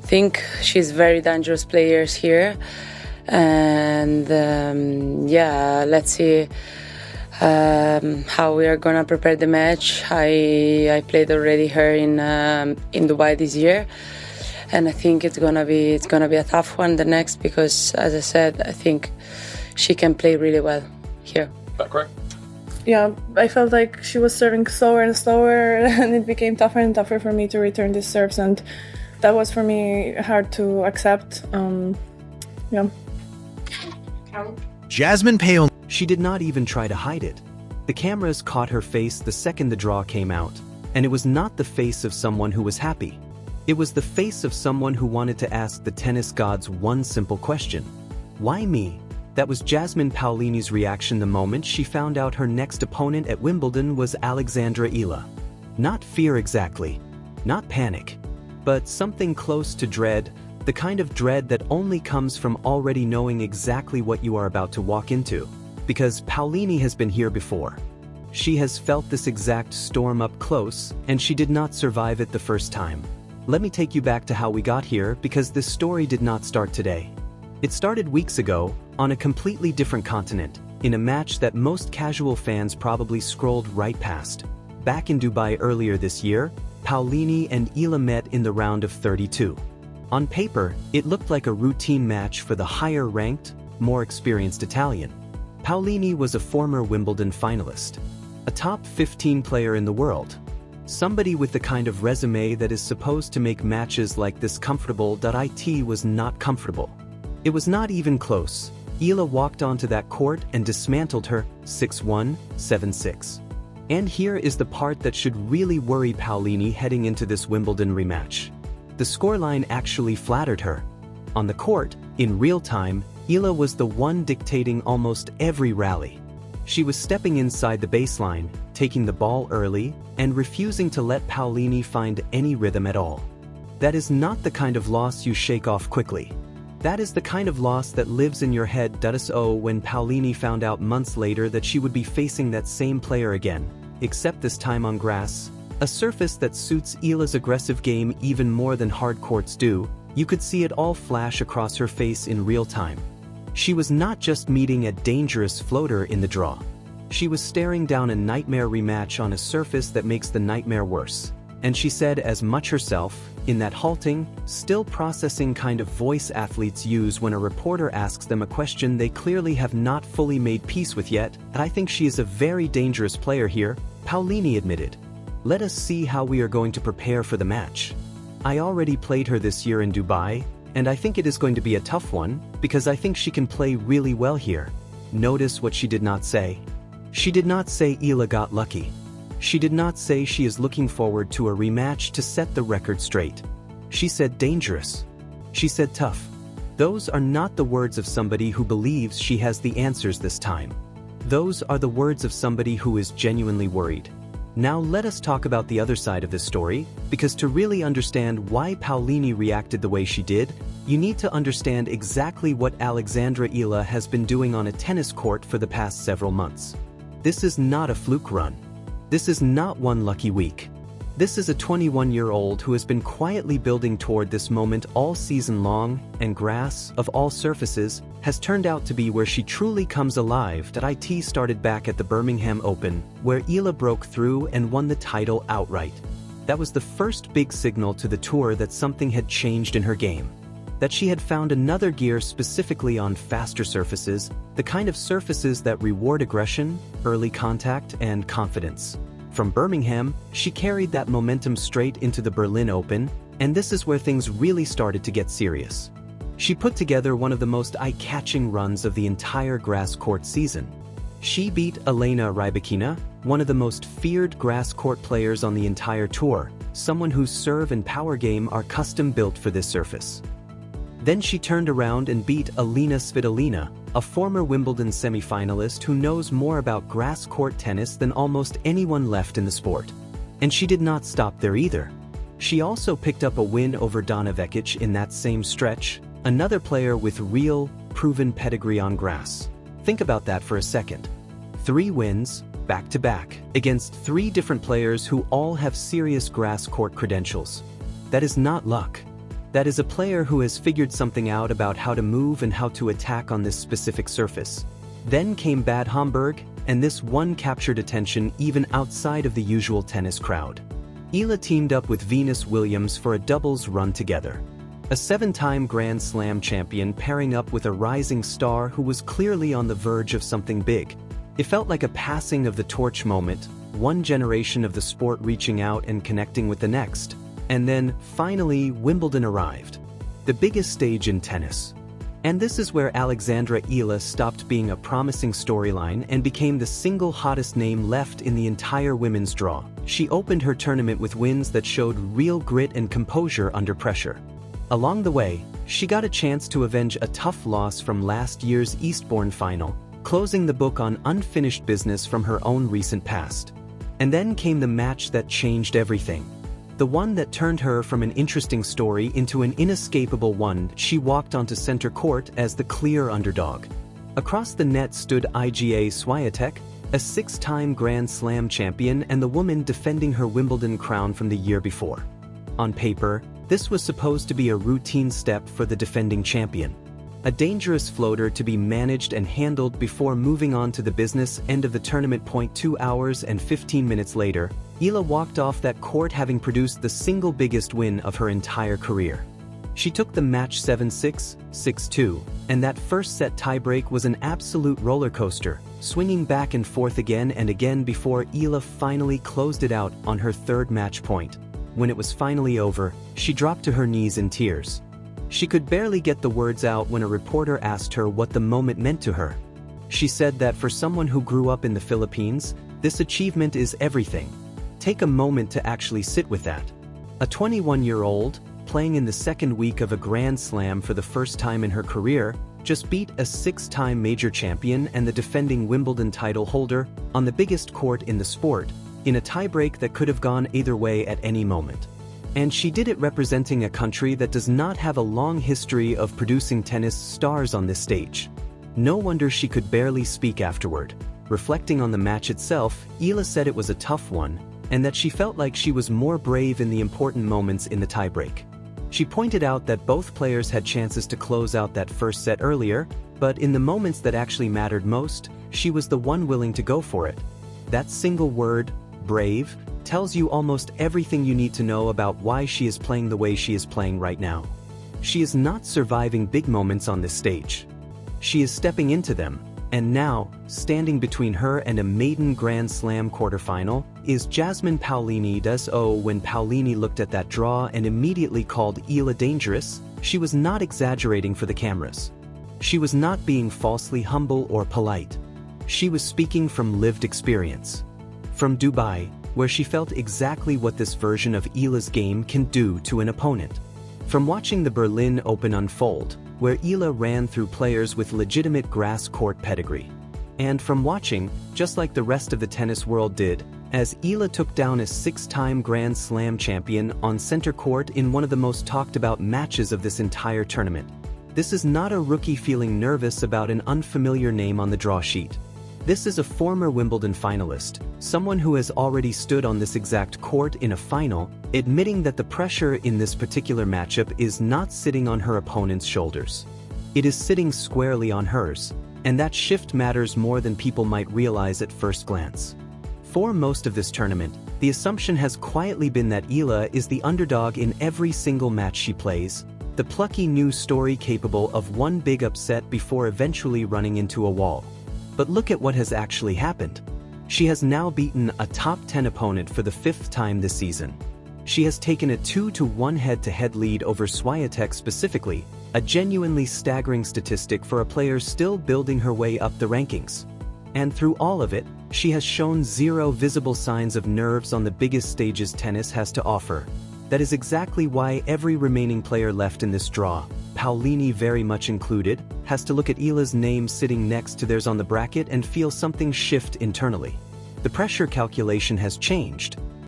think she's very dangerous players here. And yeah, let's see how we are gonna prepare the match. I played already her in Dubai this year, and I think it's gonna be a tough one the next, because as I said, I think she can play really well here. Is that correct? Yeah, I felt like she was serving slower and slower, and it became tougher and tougher for me to return these serves, and that was for me hard to accept. Yeah. Jasmine Paolini. She did not even try to hide it. The cameras caught her face the second the draw came out, and it was not the face of someone who was happy. It was the face of someone who wanted to ask the tennis gods one simple question. Why me? That was Jasmine Paolini's reaction the moment she found out her next opponent at Wimbledon was Alex Eala. Not fear exactly, not panic, but something close to dread, the kind of dread that only comes from already knowing exactly what you are about to walk into. Because Paolini has been here before. She has felt this exact storm up close, and she did not survive it the first time. Let me take you back to how we got here, because this story did not start today. It started weeks ago, on a completely different continent, in a match that most casual fans probably scrolled right past. Back in Dubai earlier this year, Paolini and Eala met in the round of 32. On paper, it looked like a routine match for the higher-ranked, more experienced Italian. Paolini was a former Wimbledon finalist, a top 15 player in the world, somebody with the kind of resume that is supposed to make matches like this comfortable. It was not comfortable. It was not even close. Eala walked onto that court and dismantled her 6-1, 7-6. And here is the part that should really worry Paolini heading into this Wimbledon rematch. The scoreline actually flattered her. On the court, in real time, Eala was the one dictating almost every rally. She was stepping inside the baseline, taking the ball early, and refusing to let Paolini find any rhythm at all. That is not the kind of loss you shake off quickly. That is the kind of loss that lives in your head. When Paolini found out months later that she would be facing that same player again, except this time on grass, a surface that suits Eala's aggressive game even more than hard courts do, you could see it all flash across her face in real time. She was not just meeting a dangerous floater in the draw. She was staring down a nightmare rematch on a surface that makes the nightmare worse. And she said as much herself, in that halting, still processing kind of voice athletes use when a reporter asks them a question they clearly have not fully made peace with yet. I think she is a very dangerous player here, Paolini admitted. Let us see how we are going to prepare for the match. I already played her this year in Dubai, and I think it is going to be a tough one, because I think she can play really well here. Notice what she did not say. She did not say Eala got lucky. She did not say she is looking forward to a rematch to set the record straight. She said dangerous. She said tough. Those are not the words of somebody who believes she has the answers this time. Those are the words of somebody who is genuinely worried. Now let us talk about the other side of this story, because to really understand why Paolini reacted the way she did, you need to understand exactly what Alex Eala has been doing on a tennis court for the past several months. This is not a fluke run. This is not one lucky week. This is a 21-year-old who has been quietly building toward this moment all season long, and grass, of all surfaces, has turned out to be where she truly comes alive. It started back at the Birmingham Open, where Eala broke through and won the title outright. That was the first big signal to the tour that something had changed in her game. That she had found another gear specifically on faster surfaces, the kind of surfaces that reward aggression, early contact, and confidence. From Birmingham, she carried that momentum straight into the Berlin Open, and this is where things really started to get serious. She put together one of the most eye-catching runs of the entire grass court season. She beat Elena Rybakina, one of the most feared grass court players on the entire tour, someone whose serve and power game are custom-built for this surface. Then she turned around and beat Alina Svitolina, a former Wimbledon semi-finalist who knows more about grass court tennis than almost anyone left in the sport. And she did not stop there either. She also picked up a win over Donna Vekic in that same stretch, another player with real, proven pedigree on grass. Think about that for a second. 3 wins, back-to-back, against 3 different players who all have serious grass court credentials. That is not luck. That is a player who has figured something out about how to move and how to attack on this specific surface. Then came Bad Homburg, and this one captured attention even outside of the usual tennis crowd. Eala teamed up with Venus Williams for a doubles run together. A 7-time Grand Slam champion pairing up with a rising star who was clearly on the verge of something big. It felt like a passing of the torch moment, one generation of the sport reaching out and connecting with the next. And then, finally, Wimbledon arrived. The biggest stage in tennis. And this is where Alexandra Eala stopped being a promising storyline and became the single hottest name left in the entire women's draw. She opened her tournament with wins that showed real grit and composure under pressure. Along the way, she got a chance to avenge a tough loss from last year's Eastbourne final, closing the book on unfinished business from her own recent past. And then came the match that changed everything. The one that turned her from an interesting story into an inescapable one. She walked onto center court as the clear underdog. Across the net stood Iga Swiatek, a 6-time Grand Slam champion and the woman defending her Wimbledon crown from the year before. On paper, this was supposed to be a routine step for the defending champion. A dangerous floater to be managed and handled before moving on to the business end of the tournament. 2 hours and 15 minutes later, Eala walked off that court having produced the single biggest win of her entire career. She took the match 7-6, 6-2, and that first set tiebreak was an absolute roller coaster, swinging back and forth again and again before Eala finally closed it out on her third match point. When it was finally over, she dropped to her knees in tears. She could barely get the words out when a reporter asked her what the moment meant to her. She said that for someone who grew up in the Philippines, this achievement is everything. Take a moment to actually sit with that. A 21-year-old, playing in the second week of a Grand Slam for the first time in her career, just beat a 6-time major champion and the defending Wimbledon title holder on the biggest court in the sport, in a tiebreak that could have gone either way at any moment. And she did it representing a country that does not have a long history of producing tennis stars on this stage. No wonder she could barely speak afterward. Reflecting on the match itself, Eala said it was a tough one, and that she felt like she was more brave in the important moments in the tiebreak. She pointed out that both players had chances to close out that first set earlier, but in the moments that actually mattered most, she was the one willing to go for it. That single word, brave, tells you almost everything you need to know about why she is playing the way she is playing right now. She is not surviving big moments on this stage. She is stepping into them, and now, standing between her and a maiden Grand Slam quarterfinal, is Jasmine Paolini. When Paolini looked at that draw and immediately called Eala dangerous, she was not exaggerating for the cameras. She was not being falsely humble or polite. She was speaking from lived experience. From Dubai, where she felt exactly what this version of Eala's game can do to an opponent. From watching the Berlin Open unfold, where Eala ran through players with legitimate grass court pedigree. And from watching, just like the rest of the tennis world did, as Eala took down a 6-time Grand Slam champion on center court in one of the most talked about matches of this entire tournament. This is not a rookie feeling nervous about an unfamiliar name on the draw sheet. This is a former Wimbledon finalist, someone who has already stood on this exact court in a final, admitting that the pressure in this particular matchup is not sitting on her opponent's shoulders. It is sitting squarely on hers, and that shift matters more than people might realize at first glance. For most of this tournament, the assumption has quietly been that Eala is the underdog in every single match she plays, the plucky new story capable of one big upset before eventually running into a wall. But look at what has actually happened. She has now beaten a top 10 opponent for the 5th time this season. She has taken a 2-1 head-to-head lead over Swiatek specifically, a genuinely staggering statistic for a player still building her way up the rankings. And through all of it, she has shown zero visible signs of nerves on the biggest stages tennis has to offer. That is exactly why every remaining player left in this draw, Paolini very much included, has to look at Eala's name sitting next to theirs on the bracket and feel something shift internally. The pressure calculation has changed.